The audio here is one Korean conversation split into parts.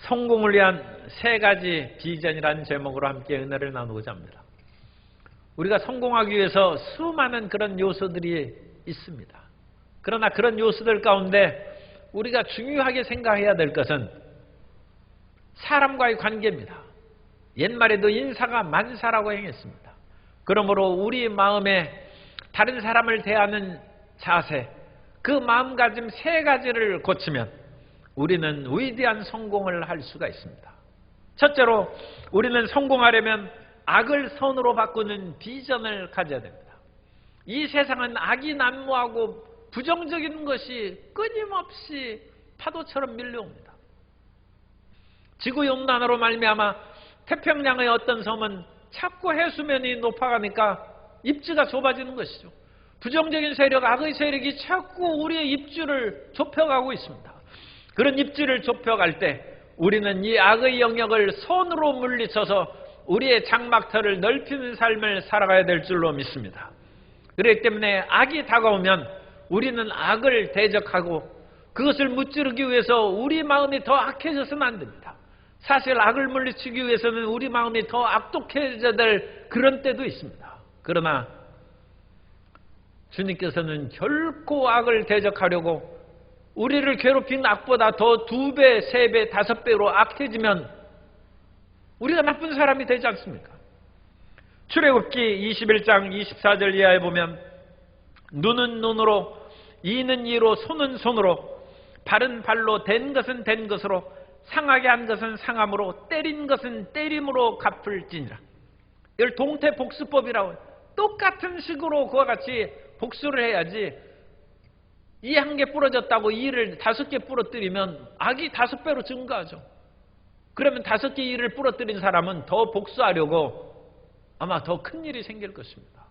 성공을 위한 3가지 비전이라는 제목으로 함께 은혜를 나누고자 합니다. 우리가 성공하기 위해서 수많은 그런 요소들이 있습니다. 그러나 그런 요소들 가운데 우리가 중요하게 생각해야 될 것은 사람과의 관계입니다. 옛말에도 인사가 만사라고 행했습니다. 그러므로 우리 마음에 다른 사람을 대하는 자세, 그 마음가짐 3가지를 고치면 우리는 위대한 성공을 할 수가 있습니다. 첫째로 우리는 성공하려면 악을 선으로 바꾸는 비전을 가져야 됩니다. 이 세상은 악이 난무하고 부정적인 것이 끊임없이 파도처럼 밀려옵니다. 지구온난화로 말미암아 태평양의 어떤 섬은 자꾸 해수면이 높아가니까 입지가 좁아지는 것이죠. 부정적인 세력, 악의 세력이 자꾸 우리의 입지를 좁혀가고 있습니다. 그런 입지를 좁혀갈 때 우리는 이 악의 영역을 선으로 물리쳐서 우리의 장막터를 넓히는 삶을 살아가야 될 줄로 믿습니다. 그렇기 때문에 악이 다가오면 우리는 악을 대적하고 그것을 무찌르기 위해서 우리 마음이 더 악해져서는 안 됩니다. 사실 악을 물리치기 위해서는 우리 마음이 더 악독해져야 될 그런 때도 있습니다. 그러나 주님께서는 결코 악을 대적하려고 우리를 괴롭힌 악보다 더 2배, 3배, 5배로 악해지면 우리가 나쁜 사람이 되지 않습니까? 출애굽기 21장 24절 이하에 보면 눈은 눈으로, 이는 이로, 손은 손으로, 발은 발로, 된 것은 된 것으로, 상하게 한 것은 상함으로, 때린 것은 때림으로 갚을지니라. 이걸 동태복수법이라고 해요. 똑같은 식으로 그와 같이 복수를 해야지 이 1개 부러졌다고 이를 5개 부러뜨리면 악이 5배로 증가하죠. 그러면 5개 이를 부러뜨린 사람은 더 복수하려고 아마 더 큰 일이 생길 것입니다.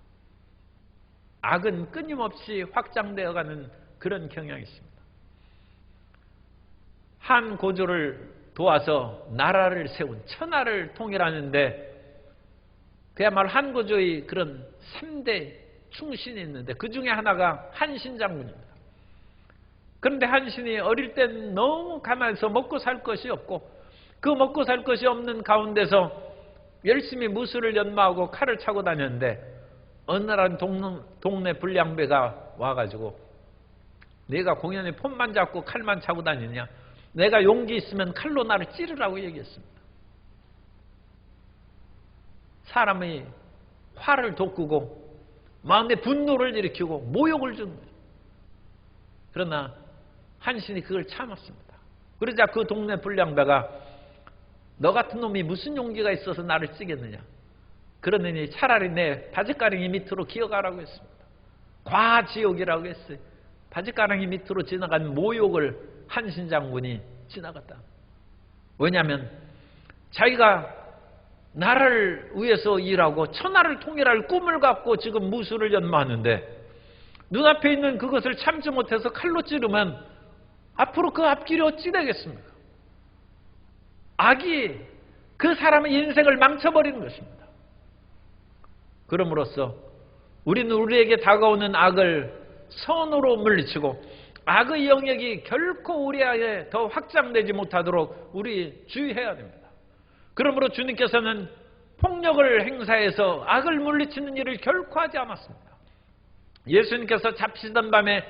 악은 끊임없이 확장되어가는 그런 경향이 있습니다. 한 고조를 도와서 나라를 세운 천하를 통일하는데 그야말로 한 고조의 그런 3대 충신이 있는데 그 중에 하나가 한신 장군입니다. 그런데 한신이 어릴 땐 너무 가난해서 먹고 살 것이 없고 그 먹고 살 것이 없는 가운데서 열심히 무술을 연마하고 칼을 차고 다녔는데 어느 날 동네 불량배가 와가지고 내가 공연히 폰만 잡고 칼만 차고 다니냐, 내가 용기 있으면 칼로 나를 찌르라고 얘기했습니다. 사람의 화를 돋구고 마음에 분노를 일으키고 모욕을 주는 거예요. 그러나 한신이 그걸 참았습니다. 그러자 그 동네 불량배가 너 같은 놈이 무슨 용기가 있어서 나를 찌겠느냐, 그러느니 차라리 내 바짓가랑이 밑으로 기어가라고 했습니다. 과지옥이라고 했어요. 바짓가랑이 밑으로 지나간 모욕을 한신 장군이 지나갔다. 왜냐하면 자기가 나라를 위해서 일하고 천하를 통일할 꿈을 갖고 지금 무술을 연마하는데 눈앞에 있는 그것을 참지 못해서 칼로 찌르면 앞으로 그 앞길이 어찌 되겠습니까? 악이 그 사람의 인생을 망쳐버리는 것입니다. 그럼으로써 우리는 우리에게 다가오는 악을 선으로 물리치고 악의 영역이 결코 우리 안에 더 확장되지 못하도록 우리 주의해야 됩니다. 그러므로 주님께서는 폭력을 행사해서 악을 물리치는 일을 결코 하지 않았습니다. 예수님께서 잡히던 밤에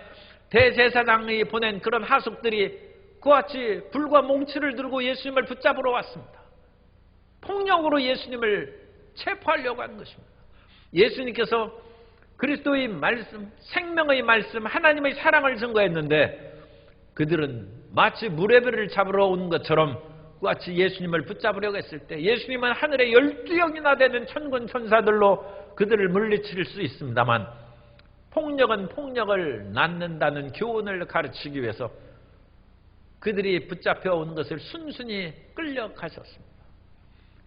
대제사장이 보낸 그런 하숙들이 그와 같이 불과 몽치를 들고 예수님을 붙잡으러 왔습니다. 폭력으로 예수님을 체포하려고 하는 것입니다. 예수님께서 그리스도의 말씀, 생명의 말씀, 하나님의 사랑을 증거했는데 그들은 마치 무레비를 잡으러 온 것처럼 그와 같이 예수님을 붙잡으려고 했을 때 예수님은 하늘에 12영이나 되는 천군 천사들로 그들을 물리칠 수 있습니다만 폭력은 폭력을 낳는다는 교훈을 가르치기 위해서 그들이 붙잡혀온 것을 순순히 끌려가셨습니다.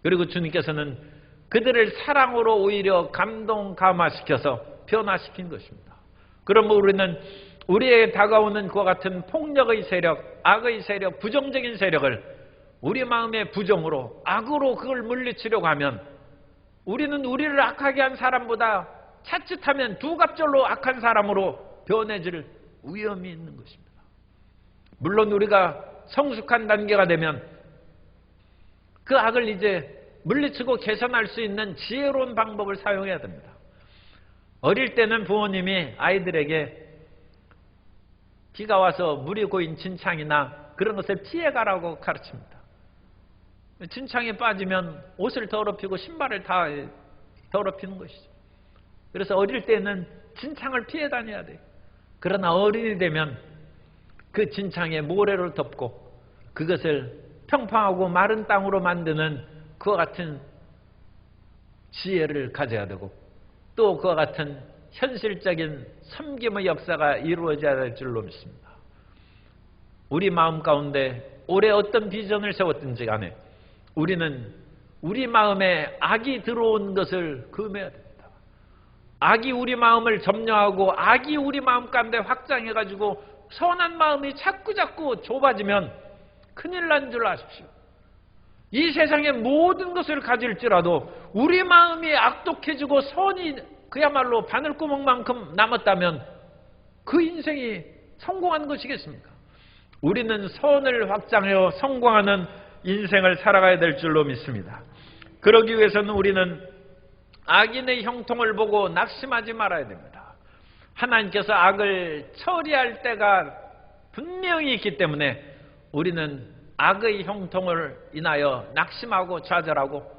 그리고 주님께서는 그들을 사랑으로 오히려 감동 감화시켜서 변화시킨 것입니다. 그러므로 우리는 우리에게 다가오는 그와 같은 폭력의 세력, 악의 세력, 부정적인 세력을 우리 마음의 부정으로, 악으로 그걸 물리치려고 하면 우리는 우리를 악하게 한 사람보다 자칫하면 2갑절로 악한 사람으로 변해질 위험이 있는 것입니다. 물론 우리가 성숙한 단계가 되면 그 악을 이제 물리치고 개선할 수 있는 지혜로운 방법을 사용해야 됩니다. 어릴 때는 부모님이 아이들에게 비가 와서 물이 고인 진창이나 그런 것을 피해가라고 가르칩니다. 진창에 빠지면 옷을 더럽히고 신발을 다 더럽히는 것이죠. 그래서 어릴 때는 진창을 피해 다녀야 돼요. 그러나 어른이 되면 그 진창에 모래를 덮고 그것을 평평하고 마른 땅으로 만드는 그와 같은 지혜를 가져야 되고, 또 그와 같은 현실적인 섬김의 역사가 이루어져야 될 줄로 믿습니다. 우리 마음 가운데 올해 어떤 비전을 세웠든지 간에 우리는 우리 마음에 악이 들어온 것을 금해야 됩니다. 악이 우리 마음을 점령하고 악이 우리 마음 가운데 확장해가지고 선한 마음이 자꾸 좁아지면 큰일 난 줄 아십시오. 이 세상의 모든 것을 가질지라도 우리 마음이 악독해지고 선이 그야말로 바늘구멍만큼 남았다면 그 인생이 성공한 것이겠습니까? 우리는 선을 확장하여 성공하는 인생을 살아가야 될 줄로 믿습니다. 그러기 위해서는 우리는 악인의 형통을 보고 낙심하지 말아야 됩니다. 하나님께서 악을 처리할 때가 분명히 있기 때문에 우리는 악의 형통을 인하여 낙심하고 좌절하고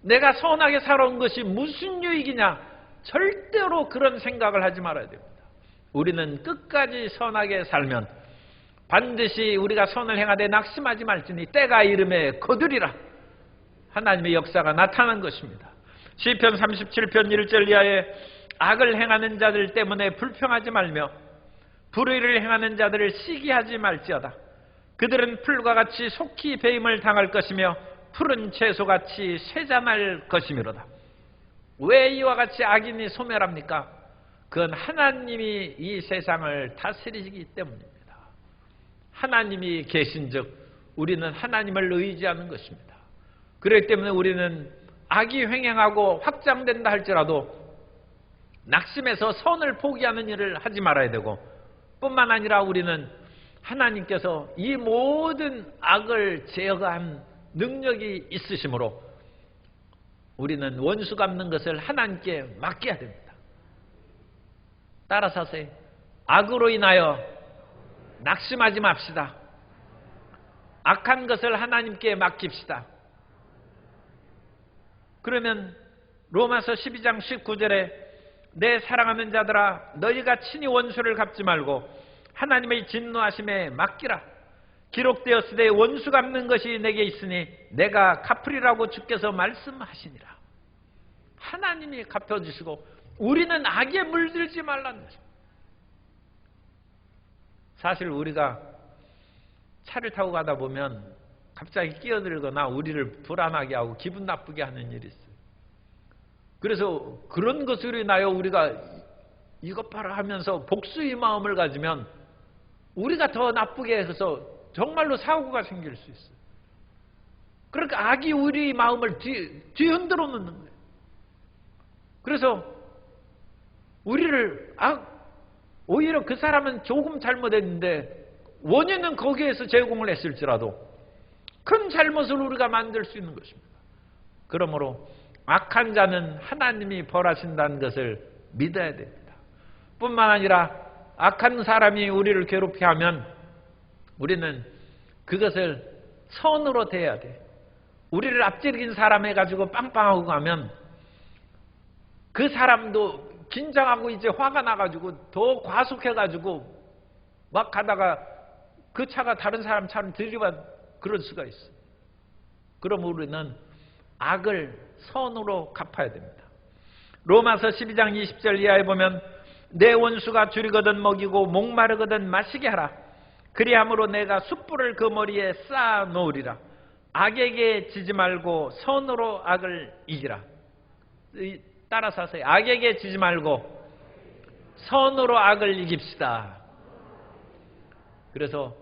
내가 선하게 살아온 것이 무슨 유익이냐, 절대로 그런 생각을 하지 말아야 됩니다. 우리는 끝까지 선하게 살면 반드시 우리가 선을 행하되 낙심하지 말지니 때가 이름에 거두리라. 하나님의 역사가 나타난 것입니다. 시편 37편 1절 이하에 악을 행하는 자들 때문에 불평하지 말며 불의를 행하는 자들을 시기하지 말지어다. 그들은 풀과 같이 속히 배임을 당할 것이며 푸른 채소같이 쇠잔할 것이미로다. 왜 이와 같이 악인이 소멸합니까? 그건 하나님이 이 세상을 다스리시기 때문입니다. 하나님이 계신즉 우리는 하나님을 의지하는 것입니다. 그렇기 때문에 우리는 악이 횡행하고 확장된다 할지라도 낙심해서 선을 포기하는 일을 하지 말아야 되고, 뿐만 아니라 우리는 하나님께서 이 모든 악을 제어한 능력이 있으시므로 우리는 원수 갚는 것을 하나님께 맡겨야 됩니다. 따라서 하세요. 악으로 인하여 낙심하지 맙시다. 악한 것을 하나님께 맡깁시다. 그러면 로마서 12장 19절에 내 사랑하는 자들아 너희가 친히 원수를 갚지 말고 하나님의 진노하심에 맡기라. 기록되었으되 원수 갚는 것이 내게 있으니 내가 갚으리라고 주께서 말씀하시니라. 하나님이 갚아주시고 우리는 악에 물들지 말라는 것입니다. 사실 우리가 차를 타고 가다 보면 갑자기 끼어들거나 우리를 불안하게 하고 기분 나쁘게 하는 일이 있어요. 그래서 그런 것으로 인하여 우리가 이것 봐라 하면서 복수의 마음을 가지면 우리가 더 나쁘게 해서 정말로 사고가 생길 수 있어요. 그러니까 악이 우리 마음을 뒤흔들어 놓는 거예요. 그래서 우리를 오히려 그 사람은 조금 잘못했는데 원인은 거기에서 제공을 했을지라도 큰 잘못을 우리가 만들 수 있는 것입니다. 그러므로 악한 자는 하나님이 벌하신다는 것을 믿어야 됩니다. 뿐만 아니라 악한 사람이 우리를 괴롭게 하면 우리는 그것을 선으로 대해야 돼. 우리를 앞지르긴 사람 해가지고 빵빵하고 가면 그 사람도 긴장하고 이제 화가 나가지고 더 과속해가지고 막 가다가 그 차가 다른 사람 차를 들이받 그럴 수가 있어. 그럼 우리는 악을 선으로 갚아야 됩니다. 로마서 12장 20절 이하에 보면 내 원수가 줄이거든 먹이고 목마르거든 마시게 하라. 그리함으로 내가 숯불을 그 머리에 쌓아 놓으리라. 악에게 지지 말고 선으로 악을 이기라. 따라서 하세요. 악에게 지지 말고 선으로 악을 이깁시다. 그래서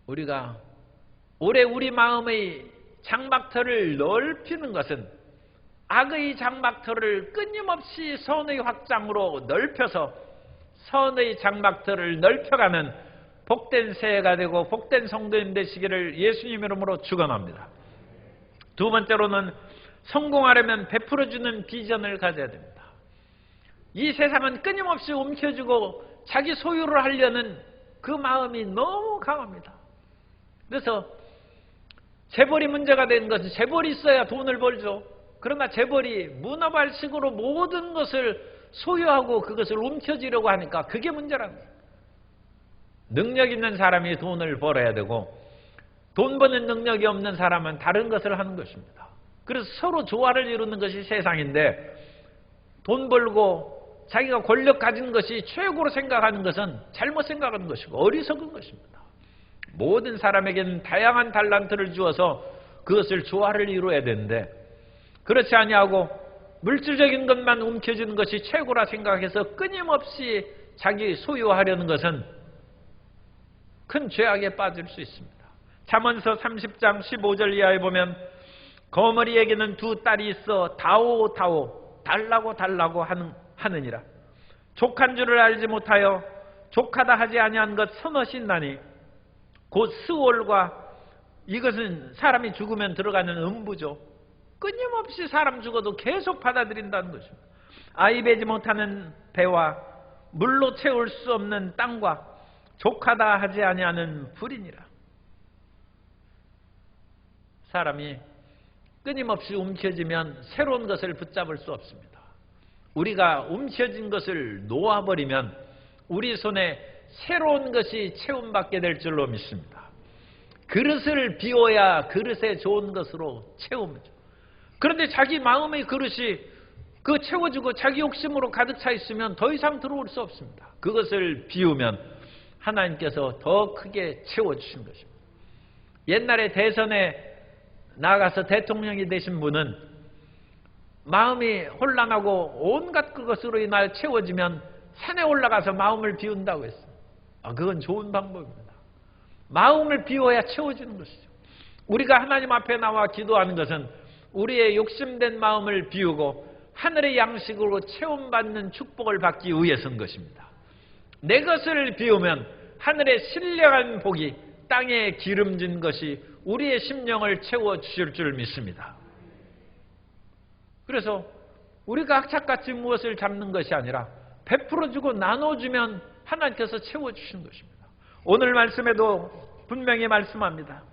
우리가 올해 우리 마음의 장막터를 넓히는 것은 악의 장막터를 끊임없이 선의 확장으로 넓혀서 선의 장막터를 넓혀가는 복된 새해가 되고 복된 성도님 되시기를 예수님 이름으로 축원합니다. 두 번째로는 성공하려면 베풀어주는 비전을 가져야 됩니다. 이 세상은 끊임없이 움켜쥐고 자기 소유를 하려는 그 마음이 너무 강합니다. 그래서 재벌이 문제가 된 것은 재벌이 있어야 돈을 벌죠. 그러나 재벌이 문어발식으로 모든 것을 소유하고 그것을 움켜쥐려고 하니까 그게 문제라는 거예요. 능력 있는 사람이 돈을 벌어야 되고 돈 버는 능력이 없는 사람은 다른 것을 하는 것입니다. 그래서 서로 조화를 이루는 것이 세상인데 돈 벌고 자기가 권력 가진 것이 최고로 생각하는 것은 잘못 생각하는 것이고 어리석은 것입니다. 모든 사람에게는 다양한 달란트를 주어서 그것을 조화를 이루어야 되는데 그렇지 아니하고 물질적인 것만 움켜쥐는 것이 최고라 생각해서 끊임없이 자기 소유하려는 것은 큰 죄악에 빠질 수 있습니다. 잠언서 30장 15절 이하에 보면 거머리에게는 두 딸이 있어 다오 달라고 하느니라. 족한 줄을 알지 못하여 족하다 하지 아니한 것 서너시 나니 곧 스올과 이것은 사람이 죽으면 들어가는 음부죠. 끊임없이 사람 죽어도 계속 받아들인다는 것입니다. 아이 베지 못하는 배와 물로 채울 수 없는 땅과 족하다 하지 아니하는 불이니라. 사람이 끊임없이 움켜쥐면 새로운 것을 붙잡을 수 없습니다. 우리가 움켜진 것을 놓아버리면 우리 손에 새로운 것이 채움받게 될 줄로 믿습니다. 그릇을 비워야 그릇에 좋은 것으로 채우죠. 그런데 자기 마음의 그릇이 그 채워지고 자기 욕심으로 가득 차 있으면 더 이상 들어올 수 없습니다. 그것을 비우면 하나님께서 더 크게 채워주신 것입니다. 옛날에 대선에 나가서 대통령이 되신 분은 마음이 혼란하고 온갖 그것으로 인하여 채워지면 산에 올라가서 마음을 비운다고 했어요. 그건 좋은 방법입니다. 마음을 비워야 채워지는 것이죠. 우리가 하나님 앞에 나와 기도하는 것은 우리의 욕심된 마음을 비우고 하늘의 양식으로 체험받는 축복을 받기 위해서인 것입니다. 내 것을 비우면 하늘의 신령한 복이 땅에 기름진 것이 우리의 심령을 채워주실 줄 믿습니다. 그래서 우리가 악착같이 무엇을 잡는 것이 아니라 베풀어주고 나눠주면 하나님께서 채워주신 것입니다. 오늘 말씀에도 분명히 말씀합니다.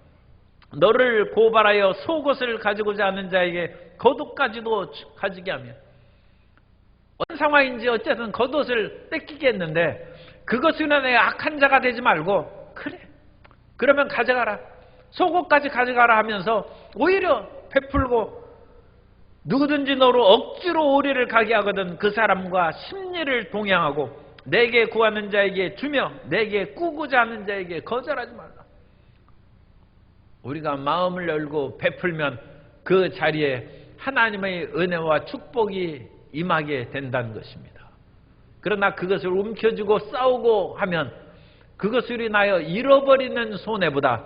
너를 고발하여 속옷을 가지고자 하는 자에게 겉옷까지도 가지게 하면 어떤 상황인지 어쨌든 겉옷을 뺏기겠는데 그것으로 내가 악한 자가 되지 말고 그래 그러면 가져가라 속옷까지 가져가라 하면서 오히려 베풀고 누구든지 너로 억지로 오리를 가게 하거든 그 사람과 심리를 동행하고 내게 구하는 자에게 주며 내게 꾸고자 하는 자에게 거절하지 말라. 우리가 마음을 열고 베풀면 그 자리에 하나님의 은혜와 축복이 임하게 된다는 것입니다. 그러나 그것을 움켜쥐고 싸우고 하면 그것으로 인하여 잃어버리는 손해보다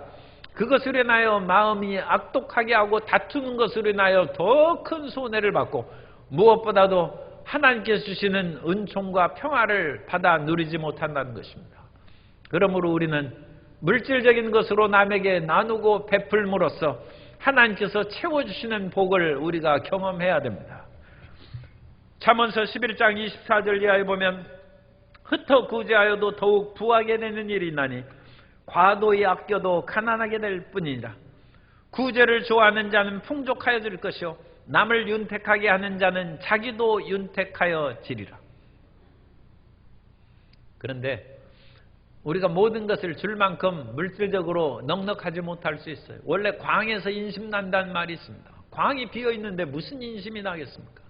그것으로 인하여 마음이 악독하게 하고 다투는 것으로 인하여 더 큰 손해를 받고 무엇보다도 하나님께서 주시는 은총과 평화를 받아 누리지 못한다는 것입니다. 그러므로 우리는 물질적인 것으로 남에게 나누고 베풀므로써 하나님께서 채워주시는 복을 우리가 경험해야 됩니다. 잠언서 11장 24절 이하에 보면 흩어 구제하여도 더욱 부하게 되는 일이 나니 과도히 아껴도 가난하게 될 뿐이니라. 구제를 좋아하는 자는 풍족하여질 것이요 남을 윤택하게 하는 자는 자기도 윤택하여지리라. 그런데 우리가 모든 것을 줄 만큼 물질적으로 넉넉하지 못할 수 있어요. 원래 광에서 인심 난다는 말이 있습니다. 광이 비어있는데 무슨 인심이 나겠습니까?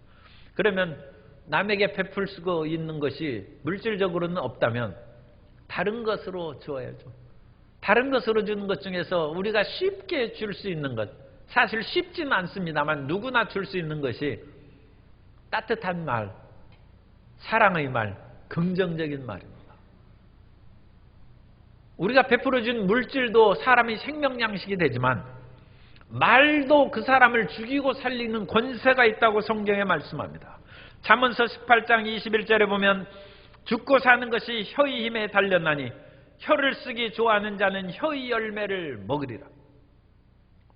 그러면 남에게 베풀 수 있는 것이 물질적으로는 없다면 다른 것으로 주어야죠. 다른 것으로 주는 것 중에서 우리가 쉽게 줄 수 있는 것, 사실 쉽지는 않습니다만 누구나 줄 수 있는 것이 따뜻한 말, 사랑의 말, 긍정적인 말입니다. 우리가 베풀어준 물질도 사람이 생명양식이 되지만 말도 그 사람을 죽이고 살리는 권세가 있다고 성경에 말씀합니다. 잠언서 18장 21절에 보면 죽고 사는 것이 혀의 힘에 달렸나니 혀를 쓰기 좋아하는 자는 혀의 열매를 먹으리라.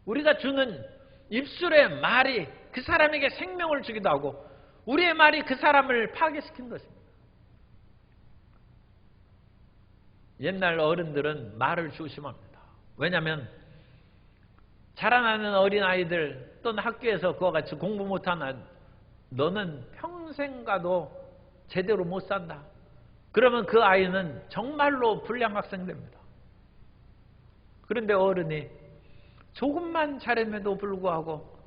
우리가 주는 입술의 말이 그 사람에게 생명을 주기도 하고 우리의 말이 그 사람을 파괴시킨 것입니다. 옛날 어른들은 말을 조심합니다. 왜냐하면 자라나는 어린아이들 또는 학교에서 그와 같이 공부 못하는 너는 평생 가도 제대로 못 산다. 그러면 그 아이는 정말로 불량 학생 됩니다. 그런데 어른이 조금만 잘함에도 불구하고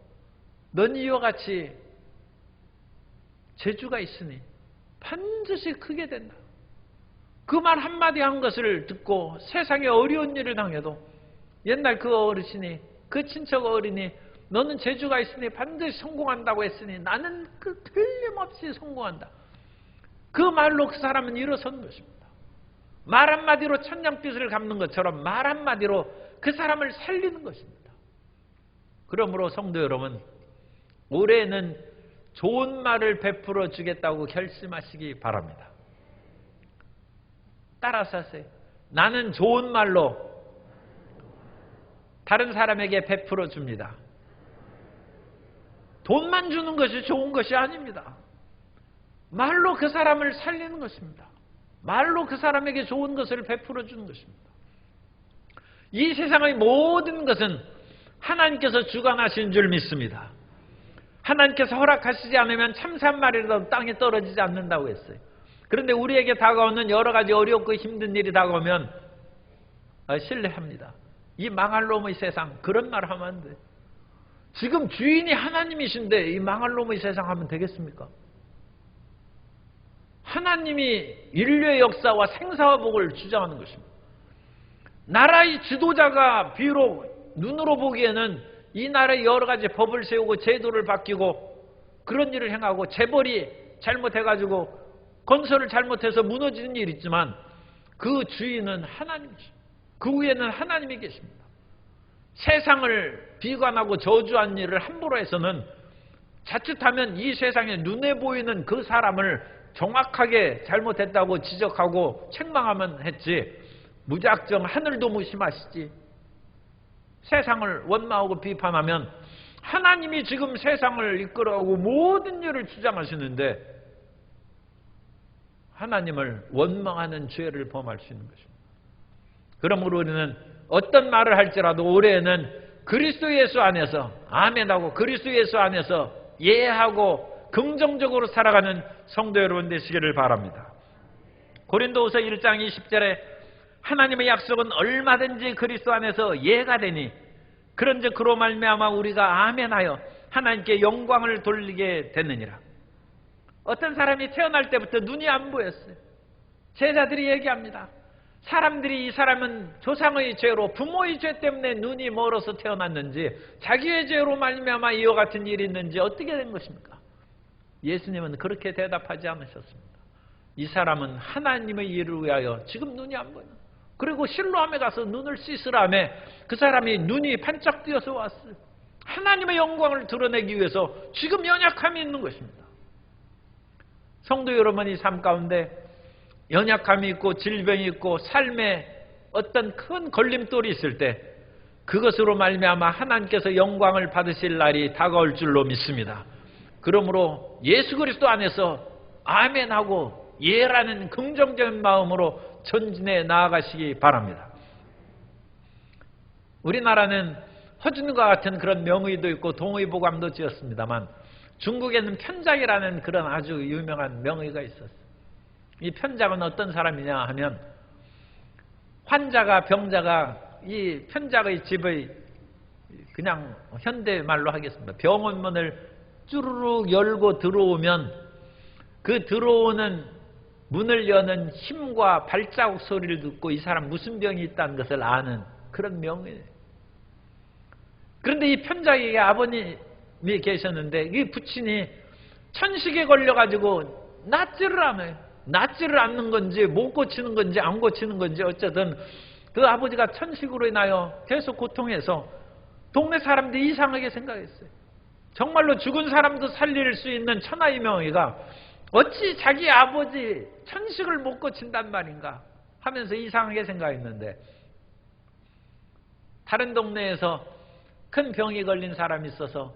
넌 이와 같이 재주가 있으니 반드시 크게 된다. 그 말 한마디 한 것을 듣고 세상에 어려운 일을 당해도 옛날 그 어르신이 그 친척 어린이 너는 재주가 있으니 반드시 성공한다고 했으니 나는 그 틀림없이 성공한다. 그 말로 그 사람은 일어선 것입니다. 말 한마디로 천냥빚을 갚는 것처럼 말 한마디로 그 사람을 살리는 것입니다. 그러므로 성도 여러분, 올해는 좋은 말을 베풀어 주겠다고 결심하시기 바랍니다. 따라서 하세요. 나는 좋은 말로 다른 사람에게 베풀어 줍니다. 돈만 주는 것이 좋은 것이 아닙니다. 말로 그 사람을 살리는 것입니다. 말로 그 사람에게 좋은 것을 베풀어 주는 것입니다. 이 세상의 모든 것은 하나님께서 주관하신 줄 믿습니다. 하나님께서 허락하시지 않으면 참새 한 마리라도 땅에 떨어지지 않는다고 했어요. 그런데 우리에게 다가오는 여러 가지 어렵고 힘든 일이 다가오면 신뢰합니다. 이 망할 놈의 세상, 그런 말 하면 안 돼. 지금 주인이 하나님이신데 이 망할 놈의 세상 하면 되겠습니까? 하나님이 인류의 역사와 생사와 복을 주장하는 것입니다. 나라의 지도자가 비록 눈으로 보기에는 이 나라에 여러 가지 법을 세우고 제도를 바뀌고 그런 일을 행하고 재벌이 잘못해가지고 건설을 잘못해서 무너지는 일이 있지만 그 주인은 하나님이죠. 그 위에는 하나님이 계십니다. 세상을 비관하고 저주한 일을 함부로 해서는 자칫하면 이 세상에 눈에 보이는 그 사람을 정확하게 잘못했다고 지적하고 책망하면 했지 무작정 하늘도 무심하시지 세상을 원망하고 비판하면 하나님이 지금 세상을 이끌어가고 모든 일을 주장하시는데 하나님을 원망하는 죄를 범할 수 있는 것입니다. 그러므로 우리는 어떤 말을 할지라도 올해는 그리스도 예수 안에서 아멘하고 그리스도 예수 안에서 예하고 긍정적으로 살아가는 성도 여러분 되시기를 바랍니다. 고린도후서 1장 20절에 하나님의 약속은 얼마든지 그리스도 안에서 예가 되니 그런즉 그로 말미암아 우리가 아멘하여 하나님께 영광을 돌리게 됐느니라. 어떤 사람이 태어날 때부터 눈이 안 보였어요. 제자들이 얘기합니다. 사람들이 이 사람은 조상의 죄로 부모의 죄 때문에 눈이 멀어서 태어났는지 자기의 죄로 말미암아 이와 같은 일이 있는지 어떻게 된 것입니까? 예수님은 그렇게 대답하지 않으셨습니다. 이 사람은 하나님의 일을 위하여 지금 눈이 안 보여요. 그리고 실로암에 가서 눈을 씻으라며 그 사람이 눈이 반짝 뛰어서 왔어요. 하나님의 영광을 드러내기 위해서 지금 연약함이 있는 것입니다. 성도 여러분이 삶 가운데 연약함이 있고 질병이 있고 삶에 어떤 큰 걸림돌이 있을 때 그것으로 말미암아 하나님께서 영광을 받으실 날이 다가올 줄로 믿습니다. 그러므로 예수 그리스도 안에서 아멘하고 예라는 긍정적인 마음으로 전진해 나아가시기 바랍니다. 우리나라는 허준과 같은 그런 명의도 있고 동의보감도 지었습니다만 중국에는 편작이라는 그런 아주 유명한 명의가 있었어요. 이 편작은 어떤 사람이냐 하면 환자가 병자가 이 편작의 집의 그냥 현대말로 하겠습니다. 병원 문을 쭈르륵 열고 들어오면 그 들어오는 문을 여는 힘과 발자국 소리를 듣고 이 사람 무슨 병이 있다는 것을 아는 그런 명의예요. 그런데 이 편작에게 아버님이 계셨는데 이 부친이 천식에 걸려가지고 낫지를 않아요. 낫지를 않는 건지 못 고치는 건지 안 고치는 건지 어쨌든 그 아버지가 천식으로 인하여 계속 고통해서 동네 사람들이 이상하게 생각했어요. 정말로 죽은 사람도 살릴 수 있는 천하의 명의가 어찌 자기 아버지 천식을 못 고친단 말인가 하면서 이상하게 생각했는데 다른 동네에서 큰 병이 걸린 사람이 있어서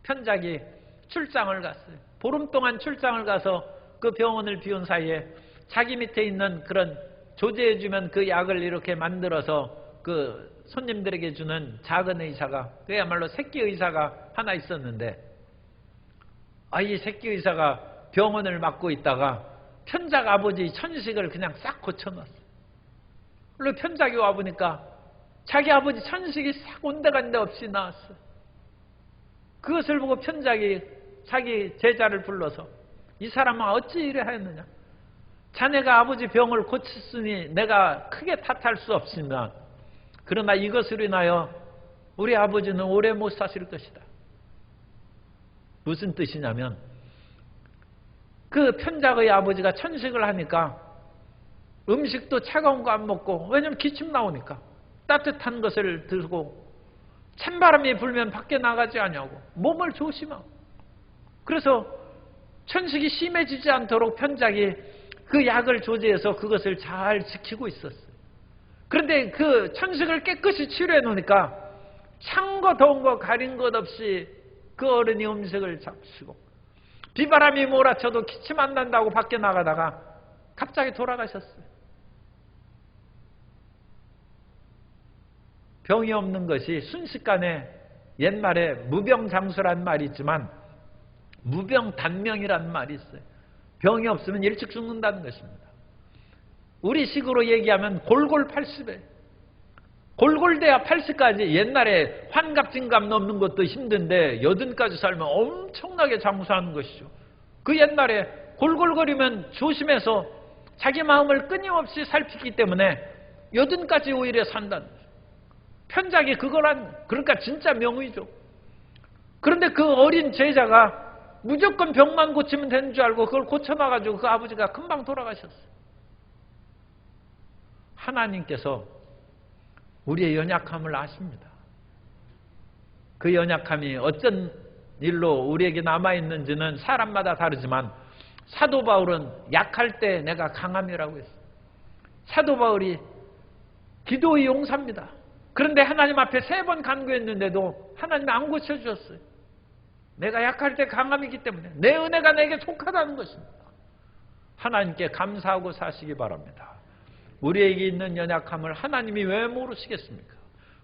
편작이 출장을 갔어요. 보름 동안 출장을 가서 그 병원을 비운 사이에 자기 밑에 있는 그런 조제해주면 그 약을 이렇게 만들어서 그 손님들에게 주는 작은 의사가, 그야말로 새끼 의사가 하나 있었는데, 이 새끼 의사가 병원을 맡고 있다가 편작 아버지 천식을 그냥 싹 고쳐놨어요. 그리고 편작이 와보니까 자기 아버지 천식이 싹 온데간데 없이 나왔어요. 그것을 보고 편작이 자기 제자를 불러서 이 사람아 어찌 이래 하였느냐. 자네가 아버지 병을 고쳤으니 내가 크게 탓할 수 없으나 그러나 이것으로 인하여 우리 아버지는 오래 못 사실 것이다. 무슨 뜻이냐면 그 편작의 아버지가 천식을 하니까 음식도 차가운 거 안 먹고, 왜냐면 기침 나오니까 따뜻한 것을 들고 찬바람이 불면 밖에 나가지 않냐고 몸을 조심하고, 그래서 천식이 심해지지 않도록 편작이 그 약을 조제해서 그것을 잘 지키고 있었어요. 그런데 그 천식을 깨끗이 치료해 놓으니까 찬 거 더운 거 가린 것 없이 그 어른이 음식을 잡수고 비바람이 몰아쳐도 기침 안 난다고 밖에 나가다가 갑자기 돌아가셨어요. 병이 없는 것이 순식간에, 옛말에 무병장수라는 말이 있지만 무병단명이라는 말이 있어요. 병이 없으면 일찍 죽는다는 것입니다. 우리 식으로 얘기하면 골골 80에, 골골돼야 80까지. 옛날에 환갑진갑 넘는 것도 힘든데 80까지 살면 엄청나게 장수하는 것이죠. 그 옛날에 골골거리면 조심해서 자기 마음을 끊임없이 살피기 때문에 80까지 오히려 산다는 거죠. 편작이 그러니까 진짜 명의죠. 그런데 그 어린 제자가 무조건 병만 고치면 되는 줄 알고 그걸 고쳐놔가지고 그 아버지가 금방 돌아가셨어요. 하나님께서 우리의 연약함을 아십니다. 그 연약함이 어떤 일로 우리에게 남아있는지는 사람마다 다르지만 사도 바울은 약할 때 내가 강함이라고 했어요. 사도 바울이 기도의 용사입니다. 그런데 하나님 앞에 3번 간구했는데도 하나님이 안 고쳐주셨어요. 내가 약할 때 강함이기 때문에 내 은혜가 내게 속하다는 것입니다. 하나님께 감사하고 사시기 바랍니다. 우리에게 있는 연약함을 하나님이 왜 모르시겠습니까?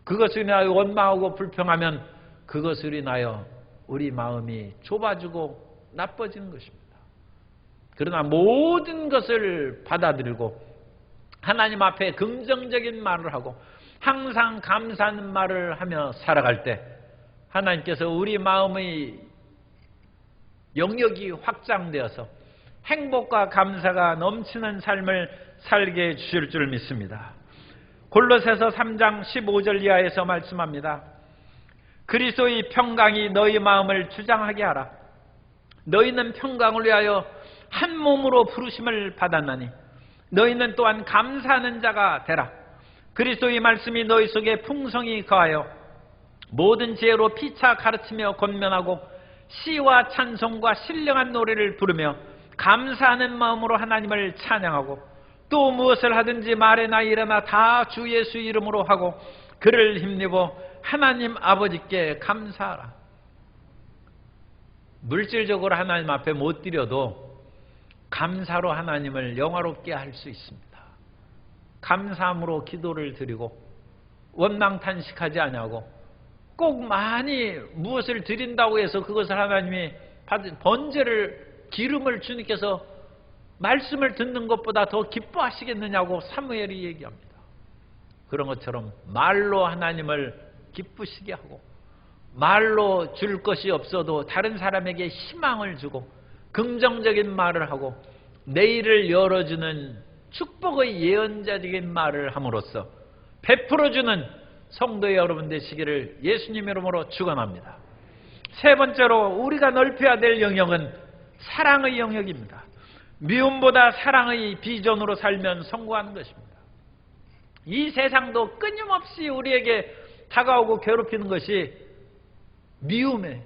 그것을 인하여 원망하고 불평하면 그것을 인하여 우리 마음이 좁아지고 나빠지는 것입니다. 그러나 모든 것을 받아들이고 하나님 앞에 긍정적인 말을 하고 항상 감사하는 말을 하며 살아갈 때 하나님께서 우리 마음의 영역이 확장되어서 행복과 감사가 넘치는 삶을 살게 해주실 줄 믿습니다. 골로새서 3장 15절 이하에서 말씀합니다. 그리스도의 평강이 너희 마음을 주장하게 하라. 너희는 평강을 위하여 한 몸으로 부르심을 받았나니 너희는 또한 감사하는 자가 되라. 그리스도의 말씀이 너희 속에 풍성히 거하여 모든 지혜로 피차 가르치며 권면하고 시와 찬송과 신령한 노래를 부르며 감사하는 마음으로 하나님을 찬양하고 또 무엇을 하든지 말이나 일이나 다 주 예수 이름으로 하고 그를 힘입어 하나님 아버지께 감사하라. 물질적으로 하나님 앞에 못 드려도 감사로 하나님을 영화롭게 할 수 있습니다. 감사함으로 기도를 드리고 원망탄식하지 아니하고 꼭 많이 무엇을 드린다고 해서 그것을 하나님이 받은 번제를, 기름을 주님께서 말씀을 듣는 것보다 더 기뻐하시겠느냐고 사무엘이 얘기합니다. 그런 것처럼 말로 하나님을 기쁘시게 하고 말로 줄 것이 없어도 다른 사람에게 희망을 주고 긍정적인 말을 하고 내일을 열어주는 축복의 예언자적인 말을 함으로써 베풀어주는 성도의 여러분 되시기를 예수님 이름으로 축원합니다. 세 번째로 우리가 넓혀야 될 영역은 사랑의 영역입니다. 미움보다 사랑의 비전으로 살면 성공하는 것입니다. 이 세상도 끊임없이 우리에게 다가오고 괴롭히는 것이 미움이에요.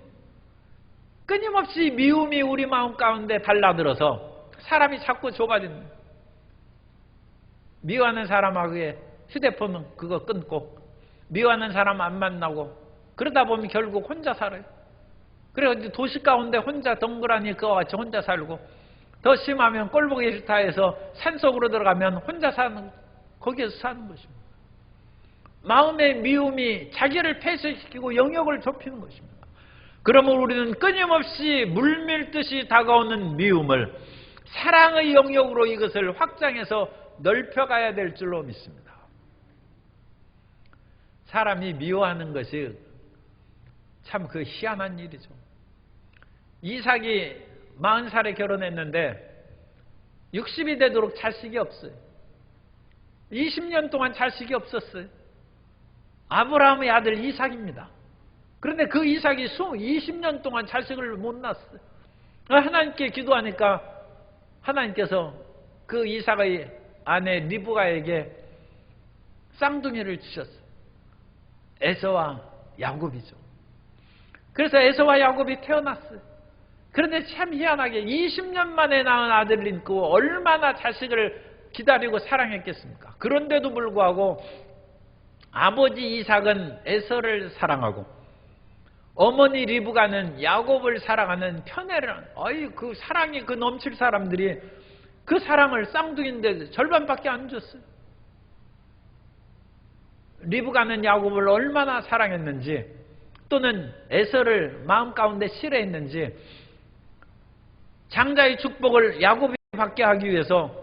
끊임없이 미움이 우리 마음 가운데 달라들어서 사람이 자꾸 좁아지는 거예요. 미워하는 사람하고의 휴대폰은 그거 끊고 미워하는 사람 안 만나고 그러다 보면 결국 혼자 살아요. 그래서 도시 가운데 혼자 덩그러니 그와 같이 혼자 살고, 더 심하면 꼴보기 싫다 해서 산속으로 들어가면 혼자 사는, 거기에서 사는 것입니다. 마음의 미움이 자기를 폐쇄시키고 영역을 좁히는 것입니다. 그러므로 우리는 끊임없이 물밀듯이 다가오는 미움을 사랑의 영역으로 이것을 확장해서 넓혀가야 될 줄로 믿습니다. 사람이 미워하는 것이 참 그 희한한 일이죠. 이삭이 40살에 결혼했는데 60이 되도록 자식이 없어요. 20년 동안 자식이 없었어요. 아브라함의 아들 이삭입니다. 그런데 그 이삭이 20년 동안 자식을 못 낳았어요. 하나님께 기도하니까 하나님께서 그 이삭의 아내 리브가에게 쌍둥이를 주셨어요. 에서와 야곱이죠. 그래서 에서와 야곱이 태어났어요. 그런데 참 희한하게 20년 만에 낳은 아들을 낳고 얼마나 자식을 기다리고 사랑했겠습니까? 그런데도 불구하고 아버지 이삭은 에서를 사랑하고 어머니 리브가는 야곱을 사랑하는 편애를, 그 사랑이 그 넘칠 사람들이 그 사랑을 쌍둥이인데 절반밖에 안 줬어요. 리브가는 야곱을 얼마나 사랑했는지, 또는 에서를 마음 가운데 싫어했는지 장자의 축복을 야곱이 받게 하기 위해서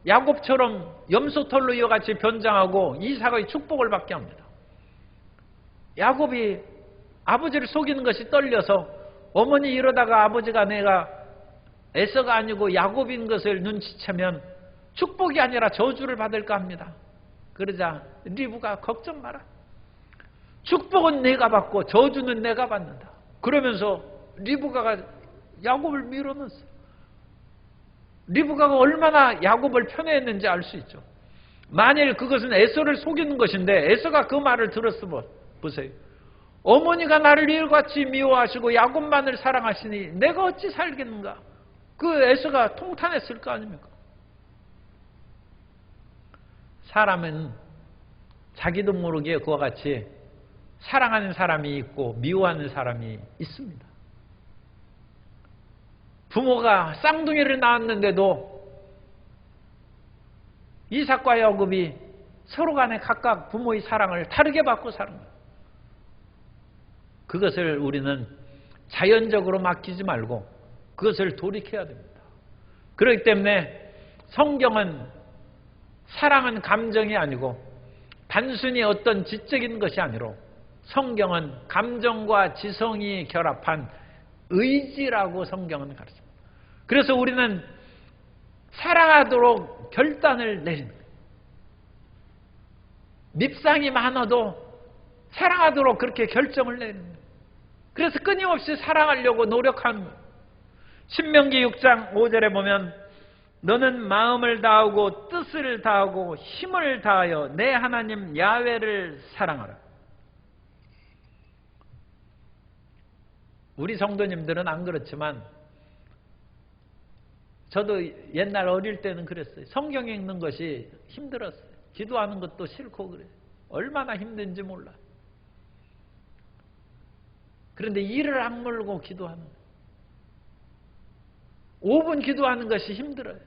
야곱처럼 염소털로 이어같이 변장하고 이삭의 축복을 받게 합니다. 야곱이 아버지를 속이는 것이 떨려서 어머니 이러다가 아버지가 내가 에서가 아니고 야곱인 것을 눈치채면 축복이 아니라 저주를 받을까 합니다. 그러자 리브가 걱정 마라. 축복은 내가 받고 저주는 내가 받는다. 그러면서 리브가가 야곱을 밀어넣었어요. 리브가가 얼마나 야곱을 편애했는지 알 수 있죠. 만일 그것은 에서를 속이는 것인데 에서가 그 말을 들었으면 보세요. 어머니가 나를 일같이 미워하시고 야곱만을 사랑하시니 내가 어찌 살겠는가. 그 에서가 통탄했을 거 아닙니까? 사람은 자기도 모르게 그와 같이 사랑하는 사람이 있고 미워하는 사람이 있습니다. 부모가 쌍둥이를 낳았는데도 이삭과 야곱이 서로 간에 각각 부모의 사랑을 다르게 받고 사는 거예요. 그것을 우리는 자연적으로 맡기지 말고 그것을 돌이켜야 됩니다. 그렇기 때문에 성경은 사랑은 감정이 아니고 단순히 어떤 지적인 것이 아니라 성경은 감정과 지성이 결합한 의지라고 성경은 가르칩니다. 그래서 우리는 사랑하도록 결단을 내리는 거예요. 밉상이 많아도 사랑하도록 그렇게 결정을 내리는 거예요. 그래서 끊임없이 사랑하려고 노력하는 거예요. 신명기 6장 5절에 보면 너는 마음을 다하고 뜻을 다하고 힘을 다하여 내 하나님 야훼를 사랑하라. 우리 성도님들은 안 그렇지만 저도 옛날 어릴 때는 그랬어요. 성경 읽는 것이 힘들었어요. 기도하는 것도 싫고 그래요. 얼마나 힘든지 몰라. 그런데 이를 악물고 기도하는 거예요. 5분 기도하는 것이 힘들어요.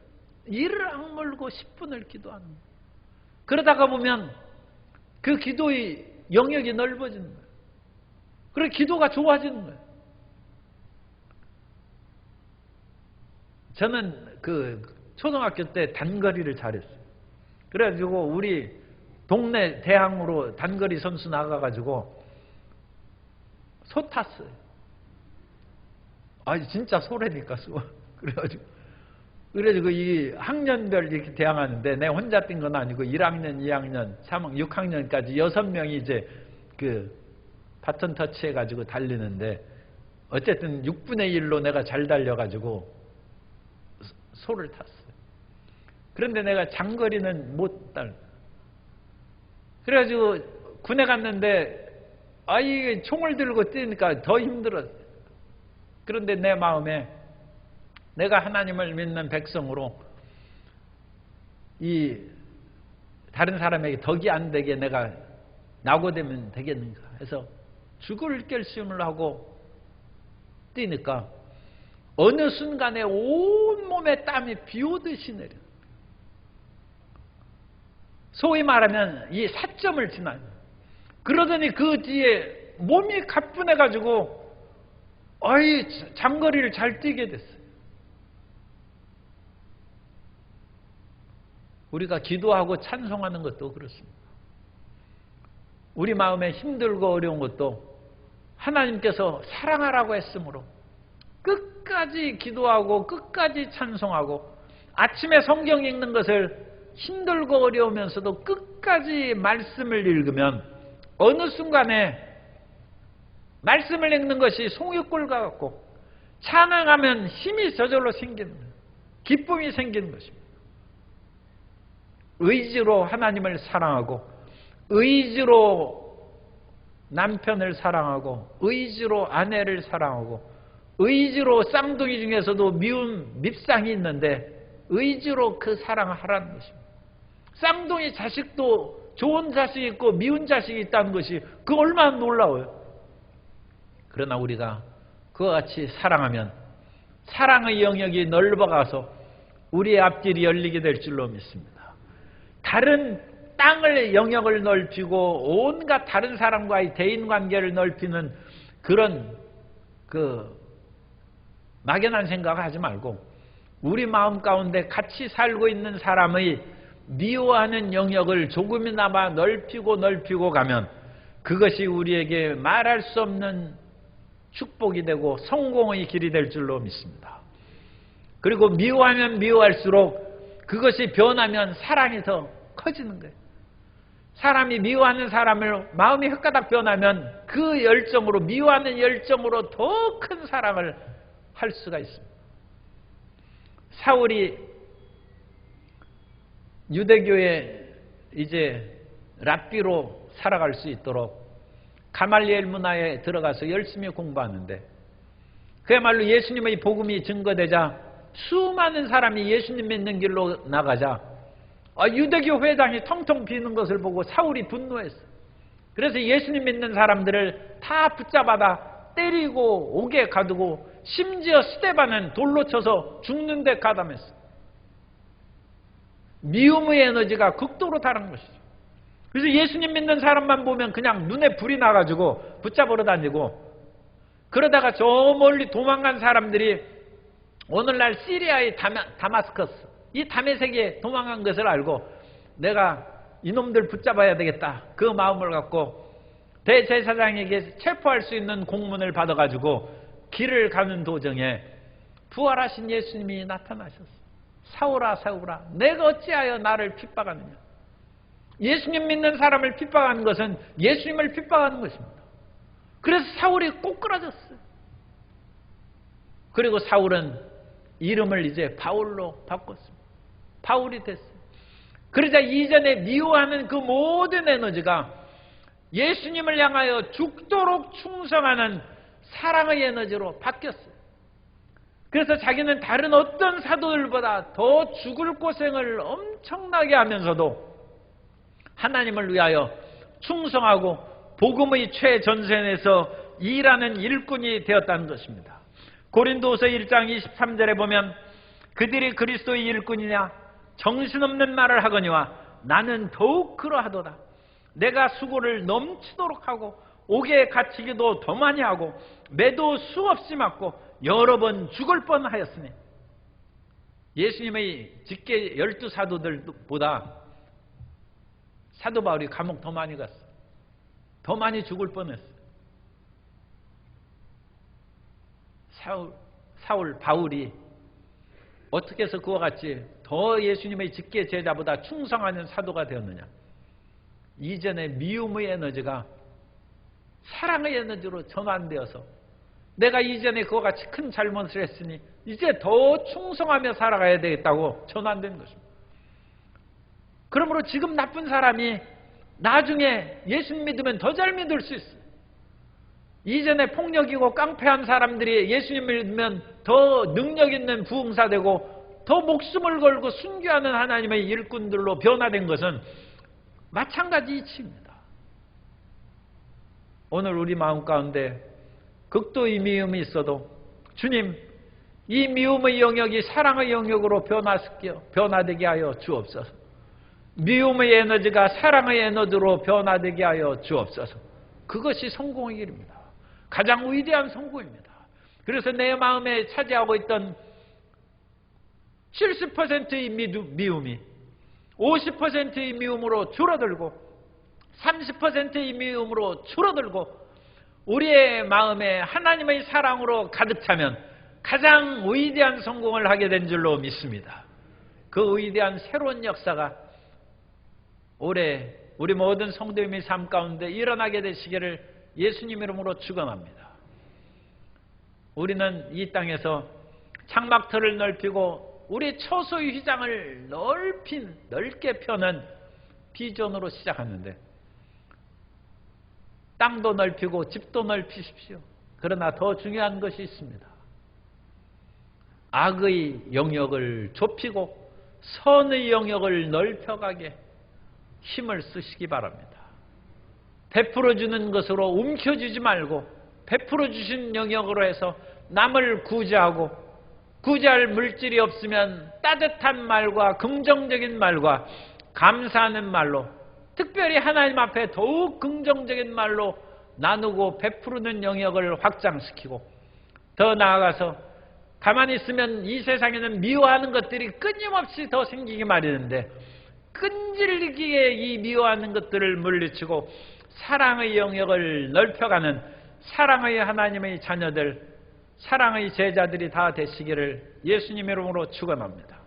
이를 악물고 10분을 기도하는 거예요. 그러다가 보면 그 기도의 영역이 넓어지는 거예요. 그래서 기도가 좋아지는 거예요. 저는 그 초등학교 때 단거리를 잘했어요. 그래가지고 우리 동네 대항으로 단거리 선수 나가가지고 소 탔어요. 진짜 소래니까 소. 그래가지고 이 학년별 이렇게 대항하는데 내가 혼자 뛴 건 아니고 1학년, 2학년, 3학년, 6학년까지 6명이 이제 그 바톤 터치 해가지고 달리는데 어쨌든 6분의 1로 내가 잘 달려가지고 소를 탔어요. 그런데 내가 장거리는 못 달려. 그래가지고 군에 갔는데 이게 총을 들고 뛰니까 더 힘들었어요. 그런데 내 마음에 내가 하나님을 믿는 백성으로 이 다른 사람에게 덕이 안 되게 내가 낙오되면 되겠는가 해서 죽을 결심을 하고 뛰니까 어느 순간에 온몸에 땀이 비오듯이 내려. 소위 말하면 이 사점을 지나요. 그러더니 그 뒤에 몸이 가뿐해가지고 장거리를 잘 뛰게 됐어요. 우리가 기도하고 찬송하는 것도 그렇습니다. 우리 마음에 힘들고 어려운 것도 하나님께서 사랑하라고 했으므로 끝까지 기도하고 끝까지 찬송하고 아침에 성경 읽는 것을 힘들고 어려우면서도 끝까지 말씀을 읽으면 어느 순간에 말씀을 읽는 것이 송유골과 같고 찬양하면 힘이 저절로 생기는 거예요. 기쁨이 생기는 것입니다. 의지로 하나님을 사랑하고 의지로 남편을 사랑하고 의지로 아내를 사랑하고 의지로 쌍둥이 중에서도 미운 밉상이 있는데 의지로 그 사랑을 하라는 것입니다. 쌍둥이 자식도 좋은 자식이 있고 미운 자식이 있다는 것이 그 얼마나 놀라워요. 그러나 우리가 그와 같이 사랑하면 사랑의 영역이 넓어가서 우리의 앞길이 열리게 될 줄로 믿습니다. 다른 땅을 영역을 넓히고 온갖 다른 사람과의 대인관계를 넓히는 그런 막연한 생각을 하지 말고 우리 마음 가운데 같이 살고 있는 사람의 미워하는 영역을 조금이나마 넓히고 가면 그것이 우리에게 말할 수 없는 축복이 되고 성공의 길이 될 줄로 믿습니다. 그리고 미워하면 미워할수록 그것이 변하면 사랑이 더 커지는 거예요. 사람이 미워하는 사람을 마음이 흑가닥 변하면 그 열정으로 미워하는 열정으로 더 큰 사랑을 할 수가 있습니다. 사울이 유대교에 이제 랍비로 살아갈 수 있도록 가말리엘 문화에 들어가서 열심히 공부하는데 그야말로 예수님의 복음이 증거되자 수많은 사람이 예수님 믿는 길로 나가자 유대교 회당이 텅텅 비는 것을 보고 사울이 분노했어요. 그래서 예수님 믿는 사람들을 다 붙잡아다 때리고 옥에 가두고 심지어 스데반은 돌로 쳐서 죽는 데 가담했어요. 미움의 에너지가 극도로 다른 것이죠. 그래서 예수님 믿는 사람만 보면 그냥 눈에 불이 나가지고 붙잡으러 다니고 그러다가 저 멀리 도망간 사람들이 오늘날 시리아의 다마스커스 이 다메섹에 도망간 것을 알고 내가 이놈들 붙잡아야 되겠다 그 마음을 갖고 대제사장에게 체포할 수 있는 공문을 받아가지고 길을 가는 도중에 부활하신 예수님이 나타나셨어요. 사울아 사울아 내가 어찌하여 나를 핍박하느냐. 예수님 믿는 사람을 핍박하는 것은 예수님을 핍박하는 것입니다. 그래서 사울이 꼬꾸라졌어요. 그리고 사울은 이름을 이제 바울로 바꿨습니다. 바울이 됐어요. 그러자 이전에 미워하는 그 모든 에너지가 예수님을 향하여 죽도록 충성하는 사랑의 에너지로 바뀌었어요. 그래서 자기는 다른 어떤 사도들보다 더 죽을 고생을 엄청나게 하면서도 하나님을 위하여 충성하고 복음의 최전선에서 일하는 일꾼이 되었다는 것입니다. 고린도서 1장 23절에 보면 그들이 그리스도의 일꾼이냐 정신없는 말을 하거니와 나는 더욱 그러하도다. 내가 수고를 넘치도록 하고 옥에 갇히기도 더 많이 하고 매도 수없이 맞고 여러 번 죽을 뻔하였으니 예수님의 직계 12사도들보다 사도 바울이 감옥 더 많이 갔어요. 더 많이 죽을 뻔했어요. 바울이 어떻게 해서 그와 같이 더 예수님의 직계 제자보다 충성하는 사도가 되었느냐. 이전에 미움의 에너지가 사랑의 에너지로 전환되어서 내가 이전에 그와 같이 큰 잘못을 했으니 이제 더 충성하며 살아가야 되겠다고 전환된 것입니다. 그러므로 지금 나쁜 사람이 나중에 예수님 믿으면 더 잘 믿을 수 있어요. 이전에 폭력이고 깡패한 사람들이 예수님 믿으면 더 능력 있는 부흥사 되고 더 목숨을 걸고 순교하는 하나님의 일꾼들로 변화된 것은 마찬가지 이치입니다. 오늘 우리 마음 가운데 극도의 미움이 있어도 주님, 이 미움의 영역이 사랑의 영역으로 변화되게 하여 주옵소서. 미움의 에너지가 사랑의 에너지로 변화되게 하여 주옵소서. 그것이 성공의 길입니다. 가장 위대한 성공입니다. 그래서 내 마음에 차지하고 있던 70%의 미움이 50%의 미움으로 줄어들고 30%의 미움으로 줄어들고 우리의 마음에 하나님의 사랑으로 가득 차면 가장 위대한 성공을 하게 된 줄로 믿습니다. 그 위대한 새로운 역사가 올해 우리 모든 성도님의 삶 가운데 일어나게 되시기를 예수님 이름으로 축원합니다. 우리는 이 땅에서 창막터를 넓히고 우리 처소의 휘장을 넓게 펴는 비전으로 시작하는데 땅도 넓히고 집도 넓히십시오. 그러나 더 중요한 것이 있습니다. 악의 영역을 좁히고 선의 영역을 넓혀가게 힘을 쓰시기 바랍니다. 베풀어주는 것으로 움켜쥐지 말고 베풀어주신 영역으로 해서 남을 구제하고 구제할 물질이 없으면 따뜻한 말과 긍정적인 말과 감사하는 말로 특별히 하나님 앞에 더욱 긍정적인 말로 나누고 베푸는 영역을 확장시키고 더 나아가서 가만히 있으면 이 세상에는 미워하는 것들이 끊임없이 더 생기기 마련인데 끈질기게 이 미워하는 것들을 물리치고 사랑의 영역을 넓혀가는 사랑의 하나님의 자녀들, 사랑의 제자들이 다 되시기를 예수님 이름으로 축원합니다.